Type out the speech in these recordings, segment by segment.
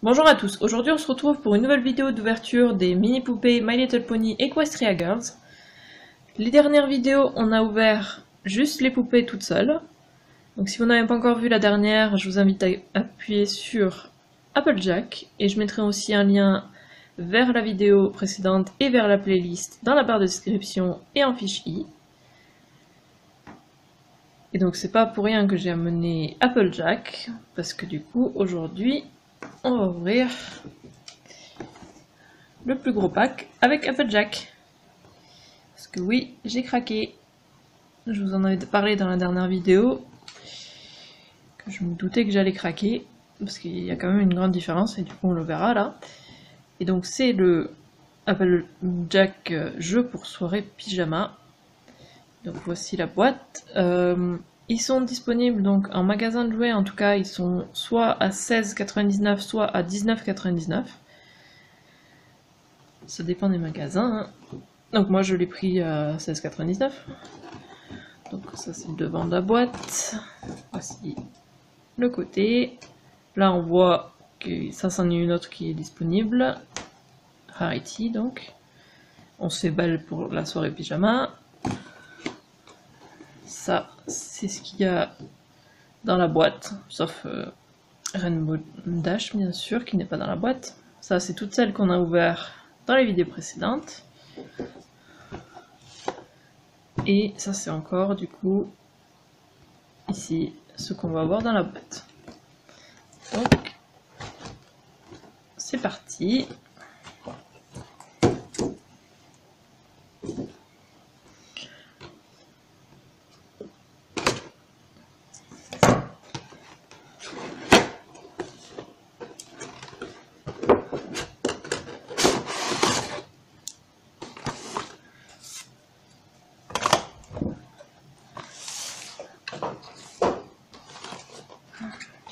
Bonjour à tous, aujourd'hui on se retrouve pour une nouvelle vidéo d'ouverture des mini-poupées My Little Pony Equestria Girls. Les dernières vidéos, on a ouvert juste les poupées toutes seules. Donc si vous n'avez pas encore vu la dernière, je vous invite à appuyer sur Applejack. Et je mettrai aussi un lien vers la vidéo précédente et vers la playlist dans la barre de description et en fiche i. Et donc c'est pas pour rien que j'ai amené Applejack, parce que du coup aujourd'hui on va ouvrir le plus gros pack avec Applejack. Parce que oui, j'ai craqué. Je vous en avais parlé dans la dernière vidéo, que je me doutais que j'allais craquer, parce qu'il y a quand même une grande différence, et du coup on le verra là. Et donc c'est le Applejack jeu pour soirée pyjama. Donc voici la boîte. Ils sont disponibles donc en magasin de jouets, en tout cas ils sont soit à 16,99 soit à 19,99. Ça dépend des magasins. Hein. Donc moi je l'ai pris à 16,99. Donc ça c'est le devant de la boîte. Voici le côté. Là on voit que ça c'en est une autre qui est disponible. Rarity donc. On se fait balle pour la soirée pyjama. Ça, c'est ce qu'il y a dans la boîte, sauf Rainbow Dash, bien sûr, qui n'est pas dans la boîte. Ça, c'est toutes celles qu'on a ouvertes dans les vidéos précédentes. Et ça, c'est encore, du coup, ici, ce qu'on va avoir dans la boîte. Donc, c'est parti.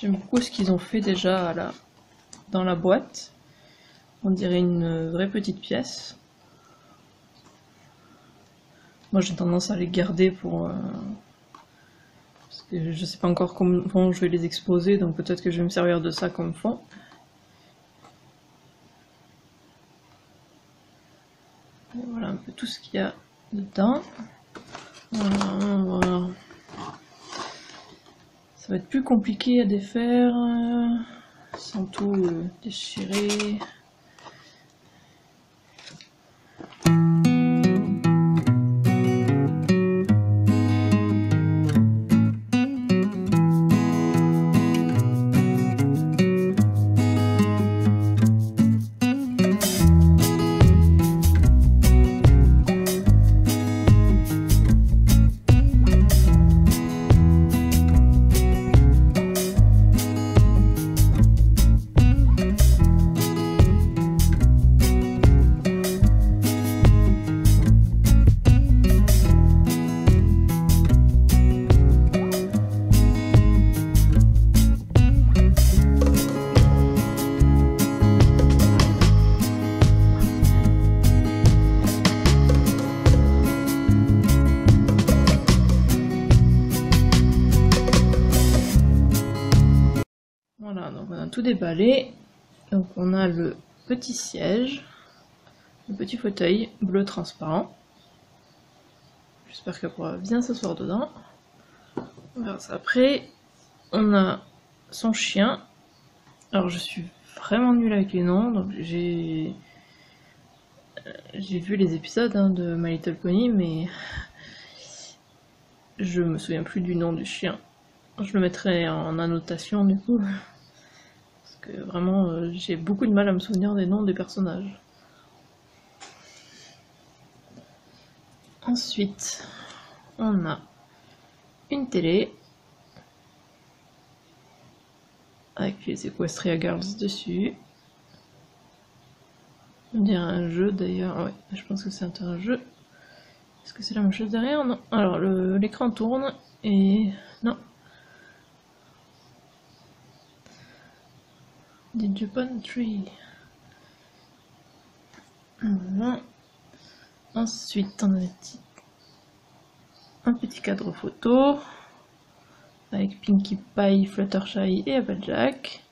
J'aime beaucoup ce qu'ils ont fait déjà là, dans la boîte. On dirait une vraie petite pièce. Moi j'ai tendance à les garder pour... parce que je sais pas encore comment je vais les exposer, donc peut-être que je vais me servir de ça comme fond. Et voilà un peu tout ce qu'il y a dedans. Voilà. Ça va être plus compliqué à défaire, sans tout déchirer. Voilà, donc on a tout déballé. Donc on a le petit siège, le petit fauteuil bleu transparent. J'espère qu'elle pourra bien s'asseoir dedans. On verra ça après. On a son chien. Alors je suis vraiment nulle avec les noms, donc j'ai vu les épisodes de My Little Pony, mais je me souviens plus du nom du chien. Je le mettrai en annotation du coup. Parce que vraiment, j'ai beaucoup de mal à me souvenir des noms des personnages. Ensuite, on a une télé avec les Equestria Girls dessus. On dirait un jeu d'ailleurs, ouais, je pense que c'est un jeu. Est-ce que c'est la même chose derrière? Non. Alors l'écran tourne et... non. The Japan Tree. Voilà. Ensuite, on a un petit cadre photo avec Pinkie Pie, Fluttershy et Applejack.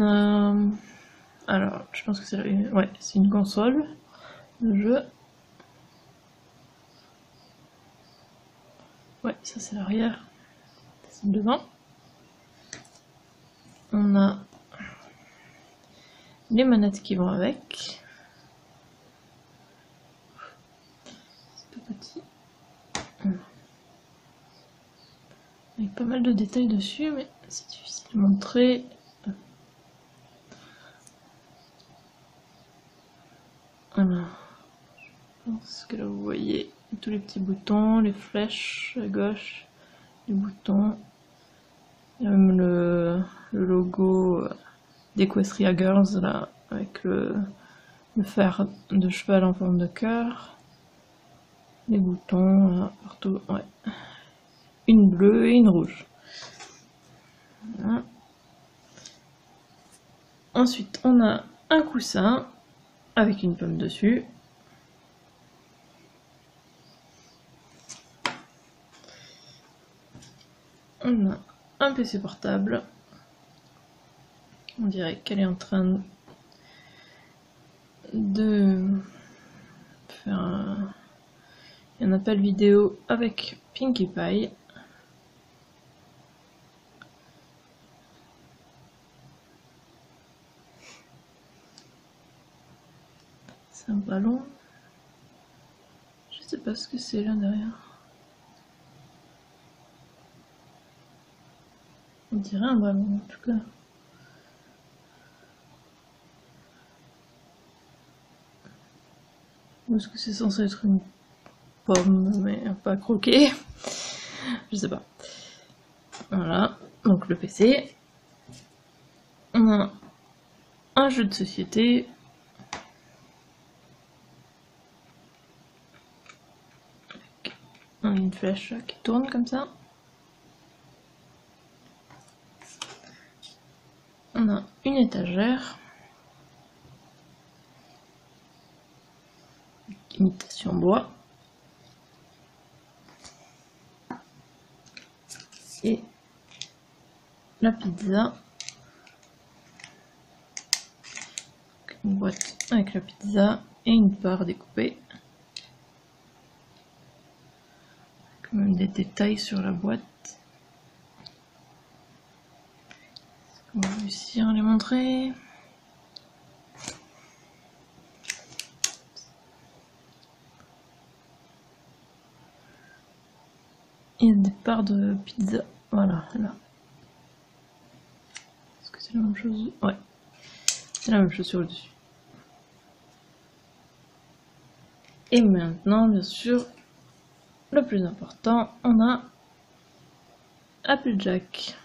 a... Alors, je pense que c'est ouais, c'est une console de jeu. Ouais, ça c'est l'arrière. C'est devant. On a les manettes qui vont avec. C'est tout petit. Avec pas mal de détails dessus, mais c'est difficile à montrer. Voilà. Je pense que là vous voyez tous les petits boutons, les flèches à gauche, les boutons. Il y a même le logo d'Equestria Girls là, avec le fer de cheval en forme de cœur. Les boutons là, partout, ouais. Une bleue et une rouge. Voilà. Ensuite, on a un coussin avec une pomme dessus. On a un PC portable. On dirait qu'elle est en train de faire un appel vidéo avec Pinkie Pie. C'est un ballon. Je sais pas ce que c'est là derrière. On dirait un ballon en tout cas. Ou est-ce que c'est censé être une pomme mais pas croquée? Je sais pas. Voilà, donc le PC. On a un jeu de société. Avec une flèche qui tourne comme ça. On a une étagère. Imitation bois. Et la pizza. Une boîte avec la pizza et une part découpée. Quand même des détails sur la boîte. On va réussir à les montrer. Il y a des parts de pizza. Voilà, là. Est-ce que c'est la même chose? Ouais. C'est la même chose sur le dessus. Et maintenant, bien sûr, le plus important, on a Applejack.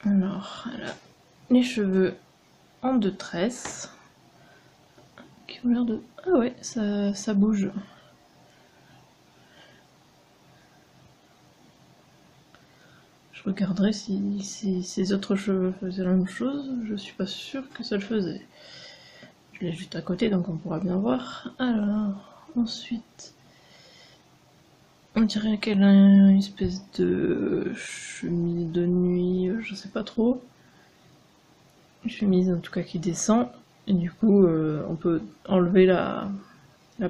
Alors, elle a les cheveux en 2 tresses. Qui ont l'air de... Ah ouais, ça bouge. Je regarderai si ces autres cheveux faisaient la même chose. Je suis pas sûre que ça le faisait. Je l'ai juste à côté, donc on pourra bien voir. Alors, ensuite... On dirait qu'elle a une espèce de chemise de nuit, je sais pas trop. Une chemise en tout cas qui descend. Et du coup, on peut enlever la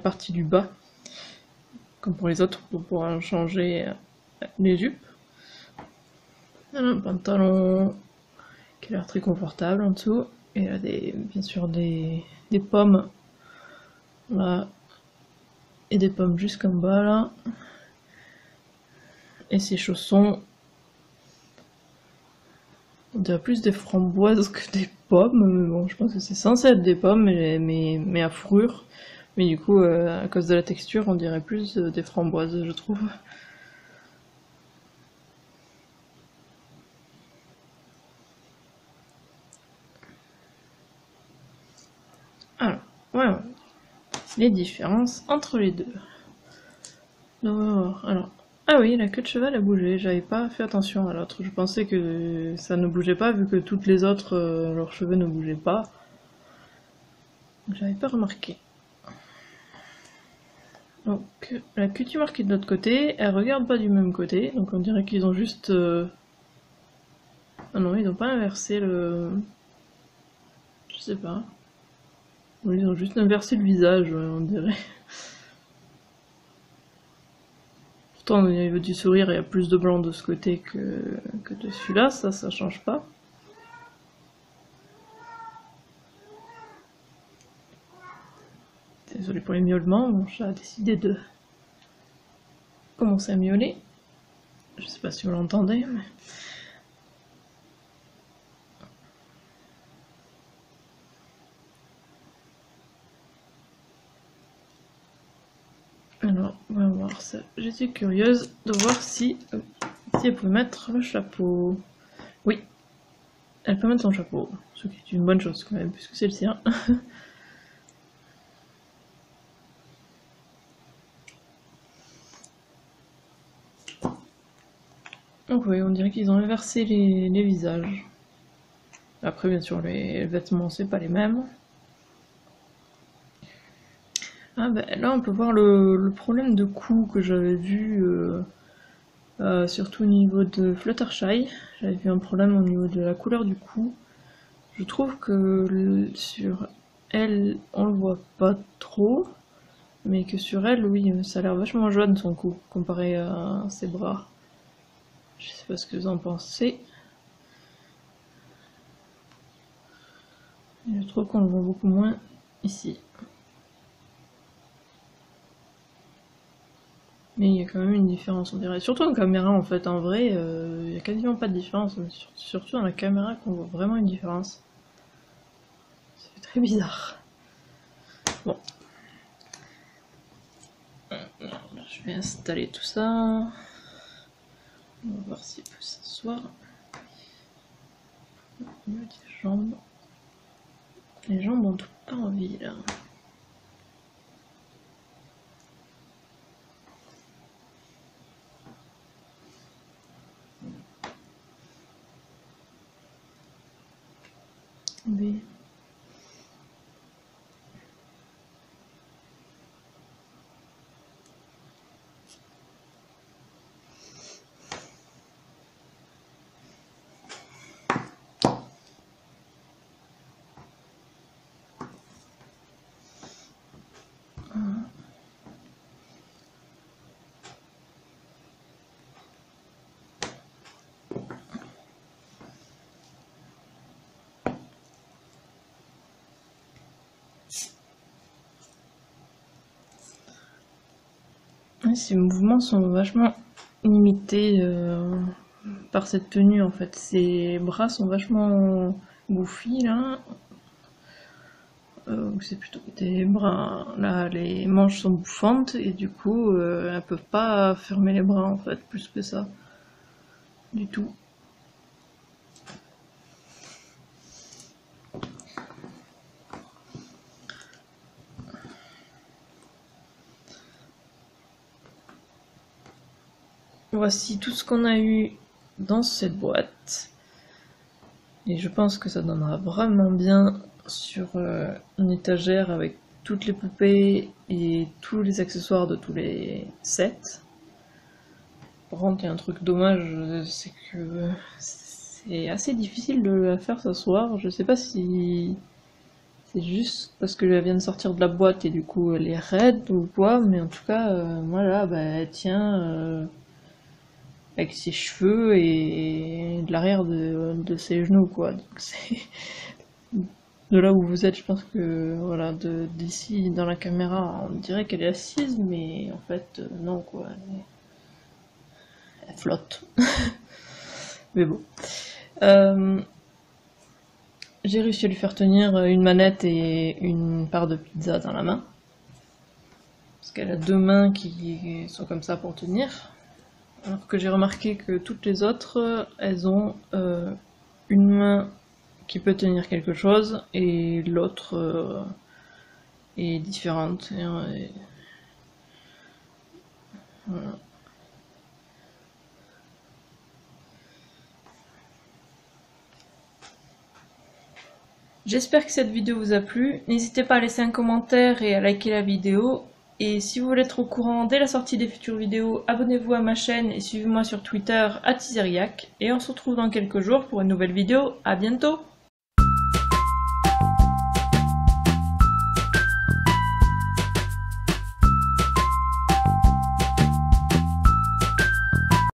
partie du bas. Comme pour les autres, pour pouvoir changer les jupes. Elle a un pantalon qui a l'air très confortable en dessous. Et elle a bien sûr des pommes là. Et des pommes jusqu'en bas là. Et ses chaussons, on dirait plus des framboises que des pommes, mais bon, je pense que c'est censé être des pommes, mais à fourrure. Mais du coup, à cause de la texture, on dirait plus des framboises, je trouve. Alors, voilà les différences entre les deux. Alors, ah oui, la queue de cheval a bougé, j'avais pas fait attention à l'autre. Je pensais que ça ne bougeait pas vu que toutes les autres, leurs cheveux ne bougeaient pas. J'avais pas remarqué. Donc la cutumeur qui est de l'autre côté, elle regarde pas du même côté, donc on dirait qu'ils ont juste... Ah non, ils ont pas inversé le... Je sais pas. Ils ont juste inversé le visage, on dirait. Pourtant au niveau du sourire, il y a plus de blanc de ce côté que de celui-là, ça change pas. Désolé pour les miaulements, mon chat a décidé de commencer à miauler. Je sais pas si vous l'entendez, mais... Alors, on va voir ça. J'étais curieuse de voir si elle peut mettre le chapeau. Oui, elle peut mettre son chapeau, ce qui est une bonne chose quand même, puisque c'est le sien. Donc oui, on dirait qu'ils ont inversé les visages. Après, bien sûr, les vêtements, c'est pas les mêmes. Ah ben là, on peut voir le problème de cou que j'avais vu, surtout au niveau de Fluttershy. J'avais vu un problème au niveau de la couleur du cou. Je trouve que sur elle, on le voit pas trop, mais que sur elle, oui, ça a l'air vachement jaune son cou, comparé à ses bras. Je sais pas ce que vous en pensez. Je trouve qu'on le voit beaucoup moins ici. Mais il y a quand même une différence, on dirait. Surtout en caméra, en fait. En vrai, il n'y a quasiment pas de différence. Mais surtout dans la caméra qu'on voit vraiment une différence. C'est très bizarre. Bon. Je vais installer tout ça. On va voir s'il peut s'asseoir. Au niveau des jambes. Les jambes ont tout pas envie, là. B. Ces mouvements sont vachement limités par cette tenue en fait. Ses bras sont vachement goofy là. C'est plutôt des bras. Là, les manches sont bouffantes et du coup, elles peuvent pas fermer les bras en fait, plus que ça. Du tout. Voici tout ce qu'on a eu dans cette boîte. Et je pense que ça donnera vraiment bien sur une étagère avec toutes les poupées et tous les accessoires de tous les sets. Par contre, il y a un truc dommage, c'est que c'est assez difficile de la faire s'asseoir. Je sais pas si c'est juste parce que elle vient de sortir de la boîte et du coup elle est raide ou quoi, mais en tout cas, voilà, bah, elle tient avec ses cheveux et de l'arrière de ses genoux, quoi. Donc c'est de là où vous êtes, je pense que voilà, d'ici dans la caméra, on dirait qu'elle est assise, mais en fait non, quoi. Elle flotte. Mais bon. J'ai réussi à lui faire tenir une manette et une part de pizza dans la main. Parce qu'elle a deux mains qui sont comme ça pour tenir. Alors que j'ai remarqué que toutes les autres, elles ont une main qui peut tenir quelque chose et l'autre est différente. Voilà. J'espère que cette vidéo vous a plu. N'hésitez pas à laisser un commentaire et à liker la vidéo. Et si vous voulez être au courant dès la sortie des futures vidéos, abonnez-vous à ma chaîne et suivez-moi sur Twitter @Tizeriac. Et on se retrouve dans quelques jours pour une nouvelle vidéo. À bientôt!